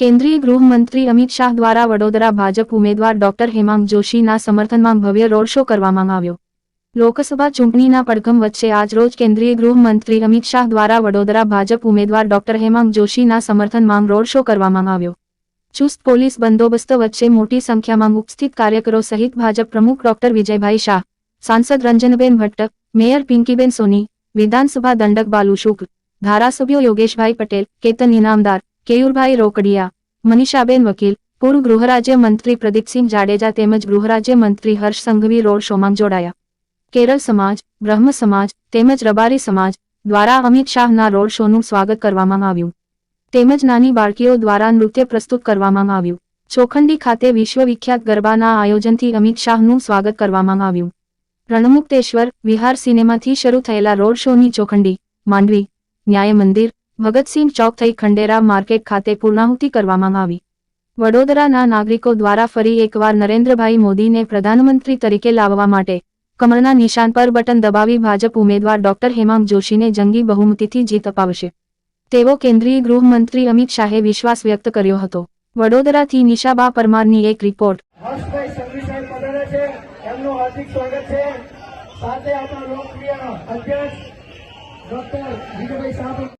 કેન્દ્રીય ગૃહમંત્રી અમિત શાહ દ્વારા વડોદરા ભાજપ ઉમેદવાર ડોક્ટર હેમાંગ જોશીના સમર્થનમાં ભવ્ય રોડ શો કરવામાં આવ્યો। લોકસભા ચૂંટણીના પડઘમ વચ્ચે આજરોજ કેન્દ્રીય ગૃહમંત્રી અમિત શાહ દ્વારા વડોદરા ભાજપ ઉમેદવાર ડોક્ટર હેમાંગ જોશીના સમર્થનમાં રોડ શો કરવામાં આવ્યો। ચુસ્ત પોલીસ બંદોબસ્ત વચ્ચે મોટી સંખ્યામાં ઉપસ્થિત કાર્યકરો સહિત ભાજપ પ્રમુખ ડોક્ટર વિજયભાઈ શાહ, સાંસદ રંજનબેન ભટ્ટ, મેયર પિંકીબેન સોની, વિધાનસભા દંડક બાલુ શુક્લ, ધારાસભ્યો યોગેશભાઈ પટેલ, કેતન ઇનામદાર, કેયુરભાઈ રોકડિયા, મનીષાબેન વકીલ, પૂર્વ ગૃહરાજ્ય મંત્રી પ્રદીપસિંહ જાડેજા તેમજ ગૃહરાજ્ય મંત્રી હર્ષ સંઘવી રોડ શોમાં જોડાયા। કેરળ સમાજ, બ્રહ્મ સમાજ તેમજ રબારી સમાજ દ્વારા અમિત શાહના રોડ શોનું સ્વાગત કરવામાં આવ્યું તેમજ નાની બાળકીઓ દ્વારા નૃત્ય પ્રસ્તુત કરવામાં આવ્યું। ચોખંડી ખાતે વિશ્વવિખ્યાત ગરબાના આયોજનથી અમિત શાહનું સ્વાગત કરવામાં આવ્યું। રણમુક્તેશ્વર વિહાર સિનેમાથી શરૂ થયેલા રોડ શોની ચોખંડી, માંડવી, ન્યાય મંદિર, ભગતસિંહ ચોક થઈ ખંડેરા માર્કેટ ખાતે પૂર્ણાહુતિ કરવામાં આવી। વડોદરાના નાગરિકો દ્વારા ફરી એકવાર નરેન્દ્રભાઈ મોદીને પ્રધાનમંત્રી તરીકે લાવવા માટે કમળના નિશાન પર બટન દબાવી ભાજપ ઉમેદવાર ડોક્ટર હેમાંગ જોશીને જંગી બહુમતીથી જીત અપાવશે તેવો કેન્દ્રીય ગૃહમંત્રી અમિત શાહે વિશ્વાસ વ્યક્ત કર્યો હતો। વડોદરાથી નિશાબા પરમારની એક રિપોર્ટ। હર્ષભાઈ સંઘવી સાહેબ પધાર્યા છે, એમનું હાર્દિક સ્વાગત છે। સાથે આપણા લોકપ્રિય અધ્યક્ષ ડોક્ટર વિજયભાઈ શાહ